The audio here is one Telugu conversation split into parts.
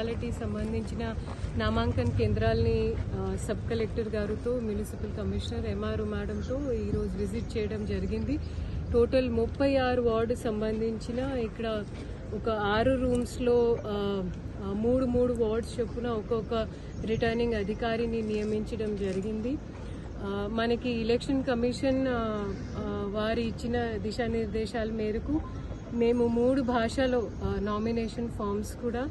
మున్సిపాలిటీ సంబంధించిన నామాంకన కేంద్రాలని సబ్ కలెక్టర్ గారితో మున్సిపల్ కమిషనర్ ఎంఆర్ఓ మేడంతో ఈరోజు విజిట్ చేయడం జరిగింది. టోటల్ 36 వార్డు సంబంధించిన ఇక్కడ ఒక 6 రూమ్స్లో 3 వార్డ్స్ చొప్పున ఒక్కొక్క రిటర్నింగ్ అధికారిని నియమించడం జరిగింది. మనకి ఎలక్షన్ కమిషన్ వారి ఇచ్చిన దిశానిర్దేశాల మేరకు మేము 3 భాషలో నామినేషన్ ఫామ్స్ కూడా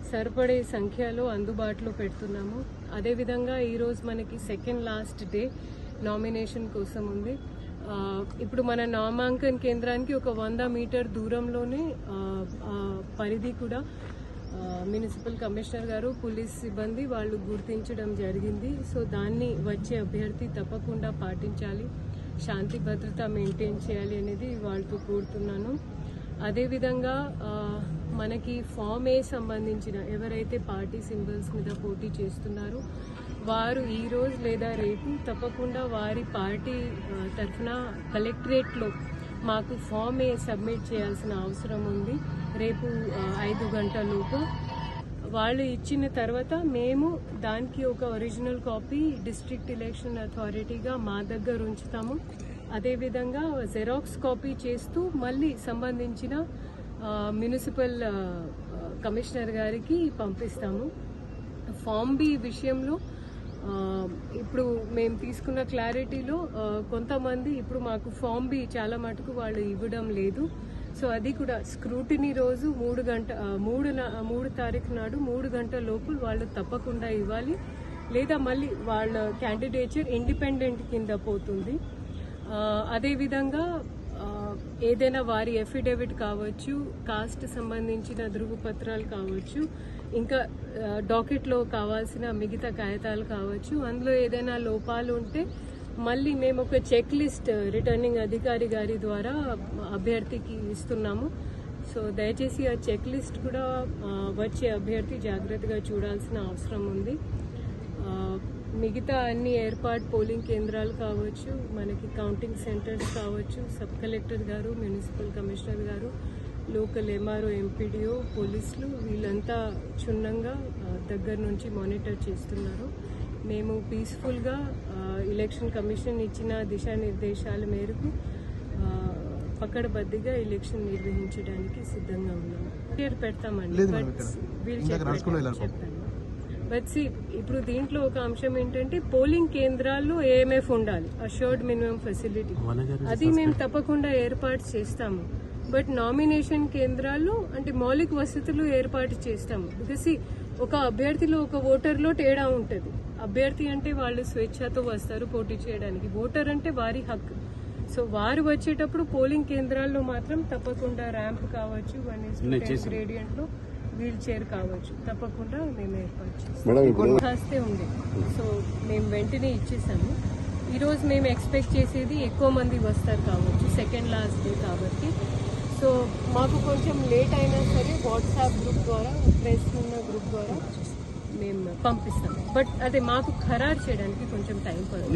సరిపడే సంఖ్యలో అందుబాటులో పెడుతున్నాము. అదేవిధంగా ఈరోజు మనకి సెకండ్ లాస్ట్ డే నామినేషన్ కోసం ఉంది. ఇప్పుడు మన నామాంకన కేంద్రానికి ఒక 100 మీటర్ దూరంలోనే పరిధి కూడా మున్సిపల్ కమిషనర్ గారు పోలీస్ సిబ్బంది వాళ్ళు గుర్తించడం జరిగింది. సో దాన్ని వచ్చే అభ్యర్థి తప్పకుండా పాటించాలి, శాంతి భద్రత మెయింటైన్ చేయాలి అనేది వాళ్ళతో కోరుతున్నాను. అదేవిధంగా మనకి ఫామ్ ఏ సంబంధించిన ఎవరైతే పార్టీ సింబల్స్ మీద పోటీ చేస్తున్నారో వారు ఈరోజు లేదా రేపు తప్పకుండా వారి పార్టీ తరఫున కలెక్టరేట్లో మాకు ఫామ్ ఏ సబ్మిట్ చేయాల్సిన అవసరం ఉంది. రేపు 5 గంటలలోపు వాళ్ళు ఇచ్చిన తర్వాత మేము దానికి ఒక ఒరిజినల్ కాపీ డిస్ట్రిక్ట్ ఎలక్షన్ అథారిటీగా మా దగ్గర ఉంచుతాము. అదేవిధంగా జెరాక్స్ కాపీ చేస్తూ మళ్ళీ సంబంధించిన మున్సిపల్ కమిషనర్ గారికి పంపిస్తాము. ఫామ్ బి విషయంలో ఇప్పుడు మేము తీసుకున్న క్లారిటీలో కొంతమంది ఇప్పుడు మాకు ఫామ్ బి చాలా మటుకు వాళ్ళు ఇవ్వడం లేదు. సో అది కూడా స్క్రూటినీ రోజు 3 తారీఖు నాడు 3 గంటల లోపు వాళ్ళు తప్పకుండా ఇవ్వాలి, లేదా మళ్ళీ వాళ్ళ క్యాండిడేచర్ ఇండిపెండెంట్ కింద పోతుంది. అదేవిధంగా ఏదైనా వారి ఎఫిడేవిట్ కావచ్చు, కాస్ట్ సంబంధించిన ధృవపత్రాలు కావచ్చు, ఇంకా డాకెట్లో కావాల్సిన మిగతా కాగితాలు కావచ్చు, అందులో ఏదైనా లోపాలు ఉంటే మళ్ళీ మేము ఒక చెక్ లిస్ట్ రిటర్నింగ్ అధికారి గారి ద్వారా అభ్యర్థికి ఇస్తున్నాము. సో దయచేసి ఆ చెక్ లిస్ట్ కూడా వచ్చే అభ్యర్థి జాగ్రత్తగా చూడాల్సిన అవసరం ఉంది. మిగతా అన్ని ఏర్పాటు పోలింగ్ కేంద్రాలు కావచ్చు, మనకి కౌంటింగ్ సెంటర్స్ కావచ్చు, సబ్ కలెక్టర్ గారు, మున్సిపల్ కమిషనర్ గారు, లోకల్ ఎంఆర్ఓ, ఎంపీడీఓ, పోలీసులు వీళ్ళంతా క్షుణ్ణంగా దగ్గర నుంచి మానిటర్ చేస్తున్నారు. మేము పీస్ఫుల్గా ఎలక్షన్ కమిషన్ ఇచ్చిన దిశానిర్దేశాల మేరకు పకడ్బందీగా ఎలక్షన్ నిర్వహించడానికి సిద్ధంగా ఉన్నాము. పేరు పెడతామండి, బట్ ఇప్పుడు దీంట్లో ఒక అంశం ఏంటంటే పోలింగ్ కేంద్రాల్లో ఏఎంఎఫ్ ఉండాలి, అష్యూర్డ్ మినిమం ఫెసిలిటీ, అది మేము తప్పకుండా ఏర్పాటు చేస్తాము. బట్ నామినేషన్ కేంద్రాల్లో అంటే మౌలిక వసతులు ఏర్పాటు చేస్తాము. బికాస్ ఒక అభ్యర్థిలో ఒక ఓటర్లో తేడా ఉంటుంది. అభ్యర్థి అంటే వాళ్ళు స్వేచ్ఛతో వస్తారు పోటీ చేయడానికి, ఓటర్ అంటే వారి హక్కు. సో వారు వచ్చేటప్పుడు పోలింగ్ కేంద్రాల్లో మాత్రం తప్పకుండా ర్యాంప్ కావచ్చు, 1:10 గ్రేడియంట్లో వీల్ చైర్ కావచ్చు, తప్పకుండా మేము ఏర్పాటు చేస్తాం. ఉంది, సో మేము వెంటనే ఇచ్చేసాము. ఈరోజు మేము ఎక్స్పెక్ట్ చేసేది ఎక్కువ మంది వస్తారు కావచ్చు, సెకండ్ లాస్ట్ డే కాబట్టి. సో మాకు కొంచెం లేట్ అయినా సరే వాట్సాప్ గ్రూప్ ద్వారా, ప్రెస్ ఉన్న గ్రూప్ ద్వారా మేము పంపిస్తాం. బట్ అదే మాకు ఖరారు చేయడానికి కొంచెం టైం పడుతుంది.